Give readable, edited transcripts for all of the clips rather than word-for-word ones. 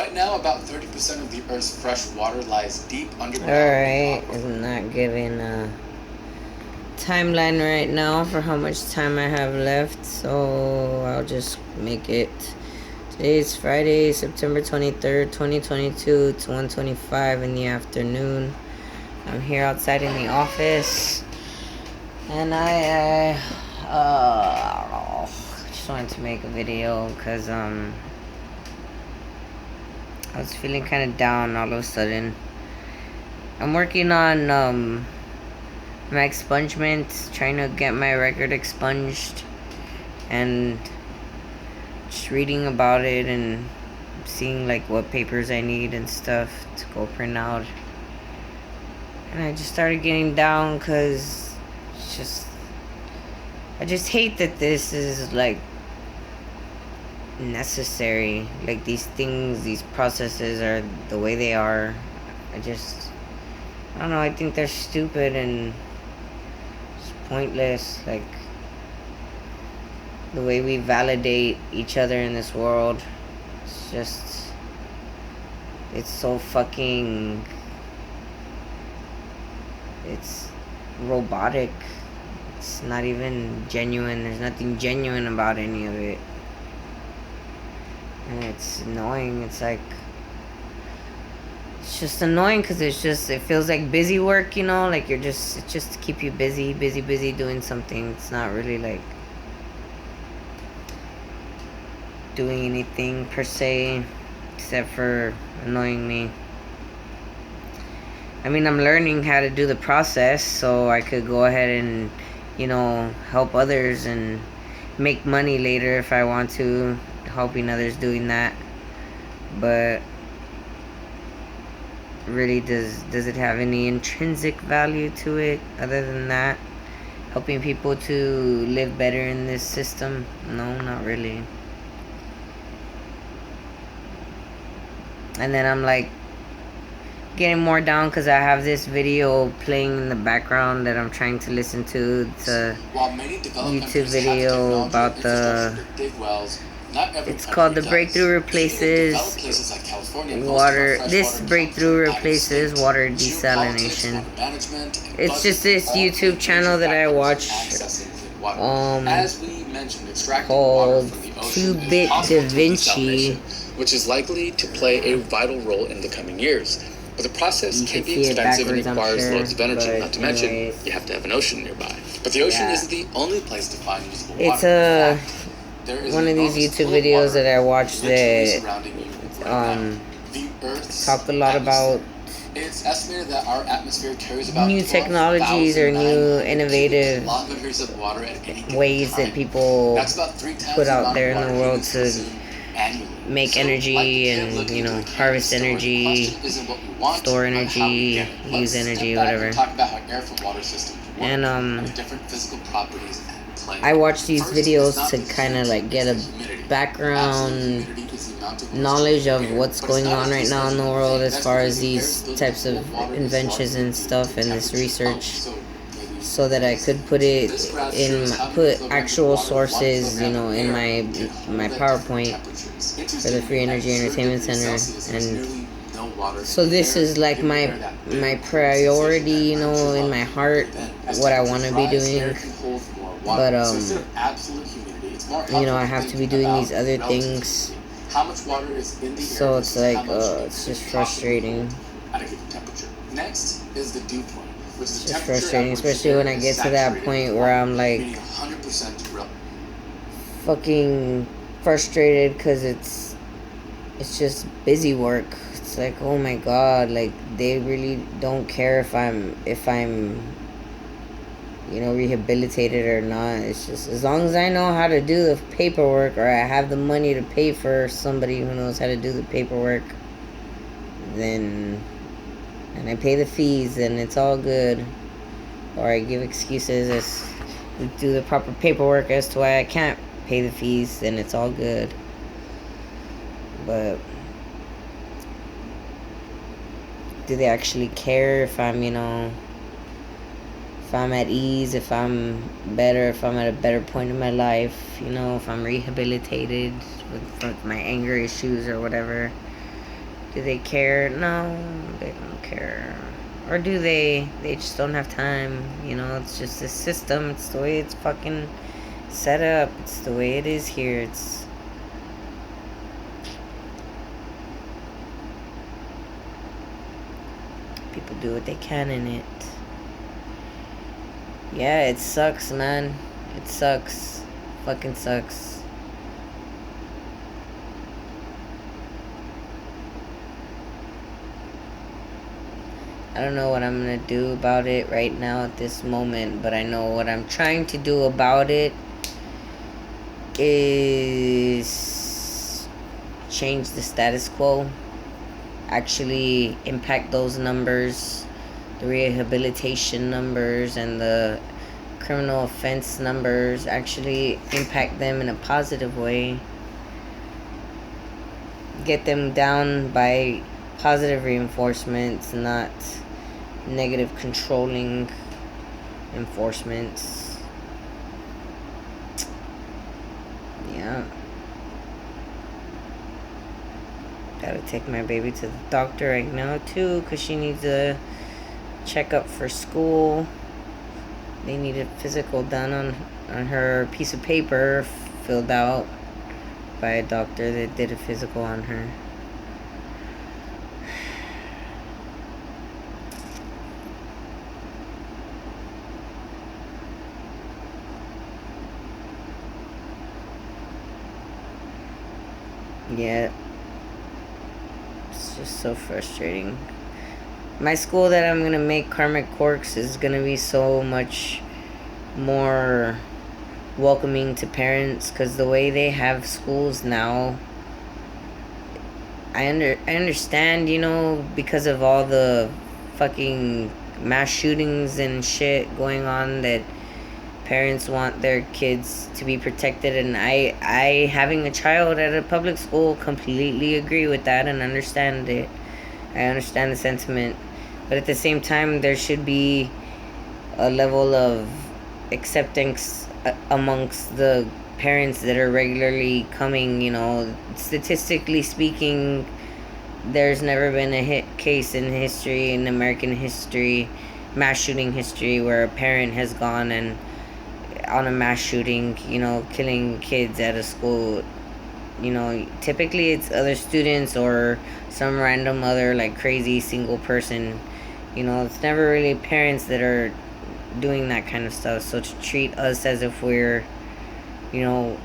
Right now, about 30% of the Earth's fresh water lies deep underground. Alright, I'm not giving a timeline right now for how much time I have left, so I'll just make it. Today is Friday, September 23rd, 2022. It's 1:25 in the afternoon. I'm here outside in the office, and I just wanted to make a video because I was feeling kind of down all of a sudden. I'm working on my expungement, trying to get my record expunged, and just reading about it and seeing like what papers I need and stuff to go print out. And I just started getting down because I just hate that this is like necessary. Like these things, these processes are the way they are. I don't know, I think they're stupid and it's pointless. Like the way we validate each other in this world, it's so fucking, it's robotic. It's not even genuine. There's nothing genuine about any of it. And it's annoying. It's just annoying because it feels like busy work, you know? Like it's just to keep you busy doing something. It's not really like doing anything per se, except for annoying me. I mean, I'm learning how to do the process so I could go ahead and, you know, help others and make money later if I want to, helping others doing that. But really, does it have any intrinsic value to it other than that? Helping people to live better in this system? No, not really. And then I'm like getting more down because I have this video playing in the background that I'm trying to listen to. It's a YouTube video about it's called The Breakthrough Replaces Water. This breakthrough replaces water desalination. It's just this YouTube channel that I watch called 2-Bit Da Vinci, which is likely to play a vital role in the coming years. But the process can be expensive and requires loads of energy, not to mention you have to have an ocean nearby. But the ocean isn't the only place to find usable water. It's one of these YouTube videos that I watched that talked a lot about it's estimated that our atmosphere carries about new technologies or new innovative ways that people put out there in the world to make energy and, you know, harvest energy, store energy, use energy, whatever. And I watch these videos to kind of like get a background knowledge of what's going on right now in the world as far as these types of inventions and stuff and this research, so that I could put actual sources, you know, in my PowerPoint for the Free Energy Entertainment Center. And so this is like my priority, you know, in my heart, what I want to be doing. But you know, I have to be doing these other things. So it's like it's just frustrating. Next is the dew point. It's just frustrating, especially when I get to that point where I'm like fucking frustrated because it's just busy work. It's like, oh my god, like they really don't care if I'm you know, rehabilitated or not. It's just as long as I know how to do the paperwork, or I have the money to pay for somebody who knows how to do the paperwork, then, and I pay the fees, then it's all good. Or I give excuses as do the proper paperwork as to why I can't pay the fees, then it's all good. But do they actually care if I'm, you know, if I'm at ease, if I'm better, if I'm at a better point in my life, you know, if I'm rehabilitated with my anger issues or whatever? Do they care? No, they don't care. Or do they? They just don't have time. You know, it's just a system. It's the way it's fucking set up. It's the way it is here. It's... people do what they can in it. Yeah, it sucks, man. It sucks. Fucking sucks. I don't know what I'm gonna do about it right now at this moment, but I know what I'm trying to do about it is change the status quo, actually impact those numbers, the rehabilitation numbers and the criminal offense numbers, actually impact them in a positive way, get them down by positive reinforcements, not negative controlling enforcements. Yeah. Gotta take my baby to the doctor right now too, because she needs a checkup for school. They need a physical done on her piece of paper filled out by a doctor that did a physical on her. Yeah, it's just so frustrating. My school that I'm gonna make, Karmic Quarks, is gonna be so much more welcoming to parents, because the way they have schools now, I understand, you know, because of all the fucking mass shootings and shit going on, that parents want their kids to be protected, and I having a child at a public school, completely agree with that and understand it. I understand the sentiment, but at the same time, there should be a level of acceptance amongst the parents that are regularly coming. You know, statistically speaking, there's never been a hit case in history, in American history, mass shooting history, where a parent has gone and on a mass shooting, you know, killing kids at a school. You know, typically it's other students or some random other like crazy single person. You know, it's never really parents that are doing that kind of stuff. So to treat us as if we're, you know,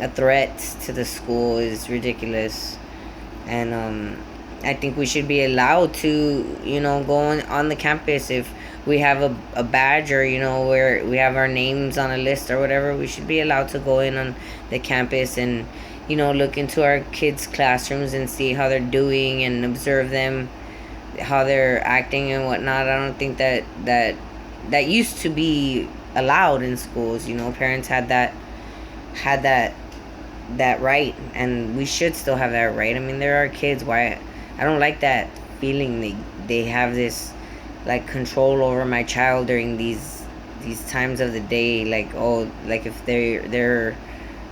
a threat to the school is ridiculous. And I think we should be allowed to, you know, go on the campus if we have a badge, or, you know, where we have our names on a list or whatever. We should be allowed to go in on the campus and, you know, look into our kids' classrooms and see how they're doing and observe them, how they're acting and whatnot. I don't think that used to be allowed in schools. You know, parents had that right, and we should still have that right. I mean, there are kids. Why I don't like that feeling they have this like control over my child during these times of the day, like, oh, like if they're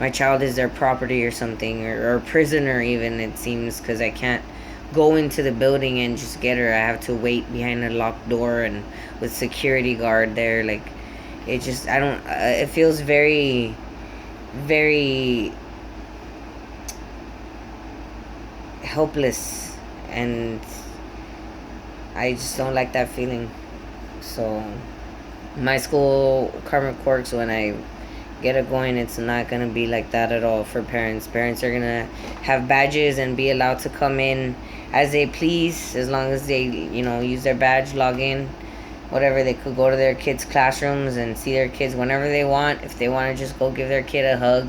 my child is their property or something, or a prisoner even, it seems, because I can't go into the building and just get her. I have to wait behind a locked door and with security guard there. Like, it just, I don't, it feels very, very helpless, and I just don't like that feeling. So my school, Karmic Quarks, when I get it going, it's not going to be like that at all for parents. Parents are going to have badges and be allowed to come in as they please, as long as they, you know, use their badge, log in, whatever. They could go to their kids' classrooms and see their kids whenever they want. If they want to just go give their kid a hug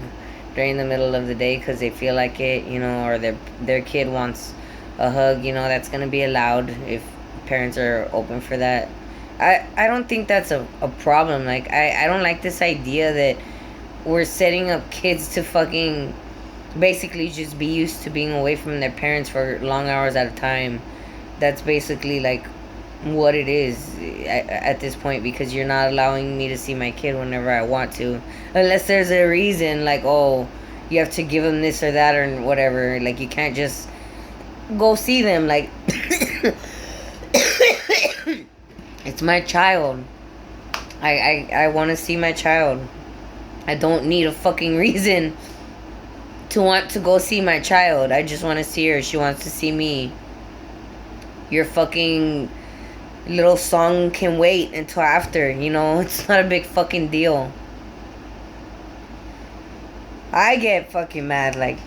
during the middle of the day because they feel like it, you know, or their kid wants a hug, you know, that's going to be allowed if parents are open for that. I don't think that's a problem. Like, I don't like this idea that we're setting up kids to fucking basically just be used to being away from their parents for long hours at a time. That's basically like what it is at this point, because you're not allowing me to see my kid whenever I want to, unless there's a reason, like, oh, you have to give them this or that or whatever. Like, you can't just go see them. Like, it's my child. I want to see my child. I don't need a fucking reason to want to go see my child. I just want to see her. She wants to see me. Your fucking little song can wait until after, you know? It's not a big fucking deal. I get fucking mad, like...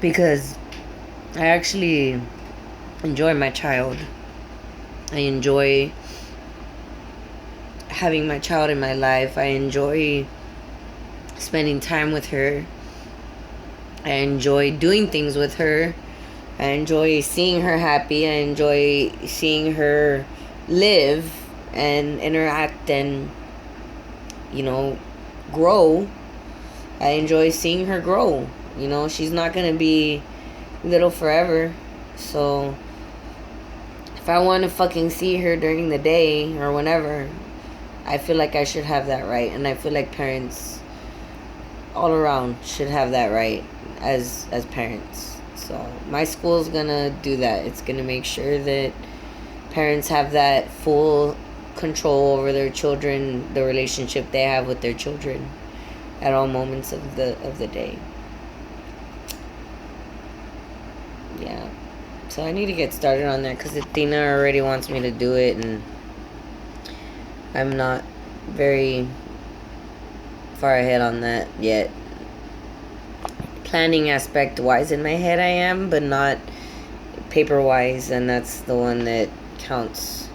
because I actually enjoy my child. I enjoy having my child in my life. I enjoy spending time with her. I enjoy doing things with her. I enjoy seeing her happy. I enjoy seeing her live and interact and, you know, grow. I enjoy seeing her grow. You know, she's not going to be little forever. So, if I want to fucking see her during the day or whenever, I feel like I should have that right. And I feel like parents all around should have that right as parents. So, my school's going to do that. It's going to make sure that parents have that full control over their children, the relationship they have with their children at all moments of the day. Yeah. So I need to get started on that because Athena already wants me to do it, and I'm not very far ahead on that yet. Planning aspect wise in my head I am, but not paper wise, and that's the one that counts